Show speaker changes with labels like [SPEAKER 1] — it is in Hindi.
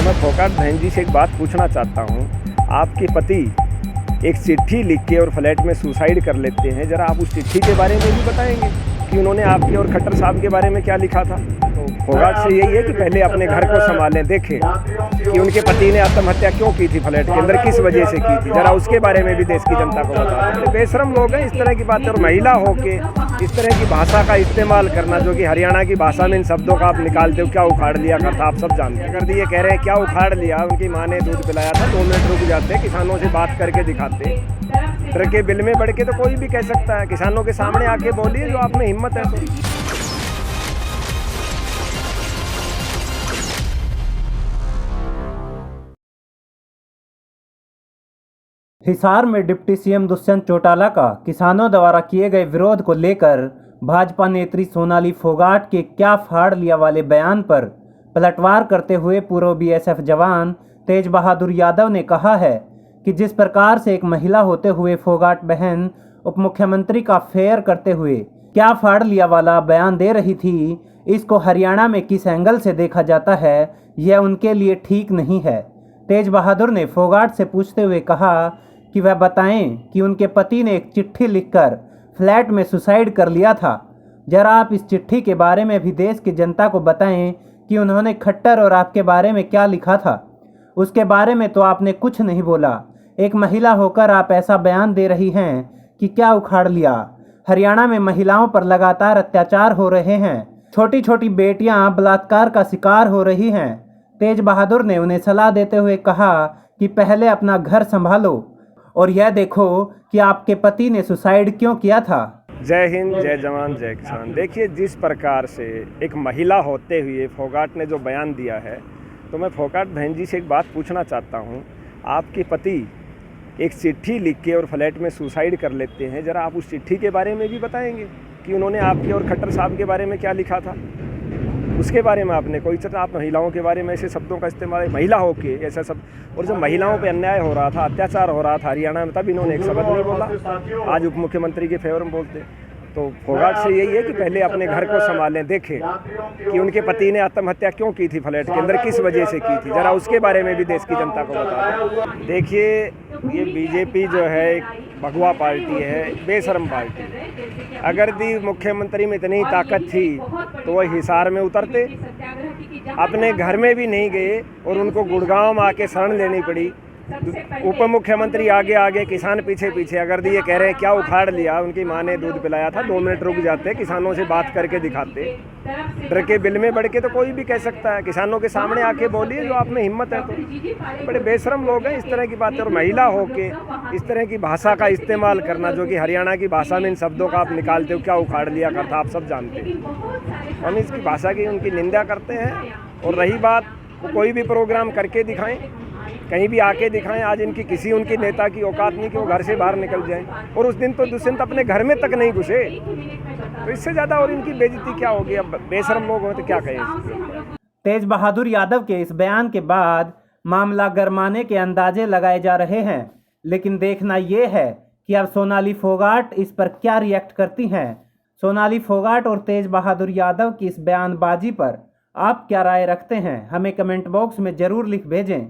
[SPEAKER 1] मैं फोगाट बहन जी से एक बात पूछना चाहता हूँ। आपके पति एक चिट्ठी लिख के और फ्लैट में सुसाइड कर लेते हैं, ज़रा आप उस चिट्ठी के बारे में भी बताएंगे कि उन्होंने आपके और खट्टर साहब के बारे में क्या लिखा था। तो फोगाट से यही है कि पहले अपने घर को संभालें, देखें कि उनके पति ने आत्महत्या क्यों की थी, फ्लैट के अंदर किस वजह से की थी, ज़रा उसके बारे में भी देश की जनता को बताएं। बेशरम लोग हैं इस तरह की बातें, और महिला होके इस तरह की भाषा का इस्तेमाल करना, जो कि हरियाणा की भाषा में इन शब्दों का आप निकालते हो, क्या उखाड़ लिया करता आप सब जानते हैं। अगर ये कह रहे हैं क्या उखाड़ लिया, उनकी माँ ने दूध पिलाया था, 2 मिनट रुक जाते, किसानों से बात करके दिखाते। ट्रक के बिल में बढ़ के तो कोई भी कह सकता है, किसानों के सामने आके बोलिए जो आप में हिम्मत है तो।
[SPEAKER 2] हिसार में डिप्टी सीएम दुष्यंत चौटाला का किसानों द्वारा किए गए विरोध को लेकर भाजपा नेत्री सोनाली फोगाट के क्या फाड़ लिया वाले बयान पर पलटवार करते हुए पूर्व बीएसएफ जवान तेज बहादुर यादव ने कहा है कि जिस प्रकार से एक महिला होते हुए फोगाट बहन उप मुख्यमंत्री का फेयर करते हुए क्या फाड़ लिया वाला बयान दे रही थी, इसको हरियाणा में किस एंगल से देखा जाता है, यह उनके लिए ठीक नहीं है। तेज बहादुर ने फोगाट से पूछते हुए कहा कि वह बताएं कि उनके पति ने एक चिट्ठी लिखकर फ्लैट में सुसाइड कर लिया था। जरा आप इस चिट्ठी के बारे में भी देश की जनता को बताएं कि उन्होंने खट्टर और आपके बारे में क्या लिखा था। उसके बारे में तो आपने कुछ नहीं बोला। एक महिला होकर आप ऐसा बयान दे रही हैं कि क्या उखाड़ लिया। हरियाणा में महिलाओं पर लगातार अत्याचार हो रहे हैं, छोटी छोटी बेटियां बलात्कार का शिकार हो रही हैं। तेज बहादुर ने उन्हें सलाह देते हुए कहा कि पहले अपना घर संभालो और यह देखो कि आपके पति ने सुसाइड क्यों किया था।
[SPEAKER 1] जय हिंद, जय जवान, जय किसान। देखिए, जिस प्रकार से एक महिला होते हुए फोगाट ने जो बयान दिया है, तो मैं फोगाट बहन जी से एक बात पूछना चाहता हूँ। आपके पति एक चिट्ठी लिख के और फ्लैट में सुसाइड कर लेते हैं, ज़रा आप उस चिट्ठी के बारे में भी बताएंगे कि उन्होंने आपके और खट्टर साहब के बारे में क्या लिखा था। उसके बारे में आपने कोई चर्चा, आप महिलाओं के बारे में ऐसे शब्दों का इस्तेमाल, महिला हो के ऐसा सब, और जब महिलाओं पे अन्याय हो रहा था, अत्याचार हो रहा था हरियाणा में, तब इन्होंने एक शब्द नहीं बोला। आज उप मुख्यमंत्री के फेवर में बोलते। तो फोगाट से यही है कि पहले अपने घर को संभालें, देखें कि उनके पति ने आत्महत्या क्यों की थी, फ्लैट के अंदर किस वजह से की थी, ज़रा उसके बारे में भी देश की जनता को बताएं। देखिए, ये बीजेपी जो है एक भगवा पार्टी है, बेशरम पार्टी। अगर दी मुख्यमंत्री में इतनी ताकत थी तो वह हिसार में उतरते, अपने घर में भी नहीं गए और उनको गुड़गांव में आके शरण लेनी पड़ी। उप मुख्यमंत्री आगे आगे, किसान पीछे पीछे। अगर ये कह रहे हैं क्या उखाड़ लिया, उनकी माँ ने दूध पिलाया था, 2 मिनट रुक जाते, किसानों से बात करके दिखाते। ट्रक के बिल में बढ़ के तो कोई भी कह सकता है, किसानों के सामने आके बोलिए जो आप में हिम्मत है तो। बड़े बेशरम लोग हैं इस तरह की बातें, और महिला होके इस तरह की भाषा का इस्तेमाल करना, जो कि हरियाणा की भाषा में इन शब्दों का आप निकालते हो, क्या उखाड़ लिया करता आप सब जानते हैं। हम इसकी भाषा की उनकी निंदा करते हैं। और रही बात, कोई भी प्रोग्राम करके दिखाएं, कहीं भी आके दिखाएं। आज इनकी किसी उनकी नेता की औकात नहीं कि वो घर से बाहर निकल जाएं, और उस दिन तो दुष्यंत अपने घर में तक नहीं घुसे, तो इससे ज़्यादा और इनकी बेइज्जती क्या होगी। अब बेशरम लोग हैं तो क्या कहें।
[SPEAKER 2] तेज बहादुर यादव के इस बयान के बाद मामला गरमाने के अंदाजे लगाए जा रहे हैं, लेकिन देखना यह है कि अब सोनाली फोगाट इस पर क्या रिएक्ट करती हैं। सोनाली फोगाट और तेज बहादुर यादव की इस बयानबाजी पर आप क्या राय रखते हैं, हमें कमेंट बॉक्स में ज़रूर लिख भेजें।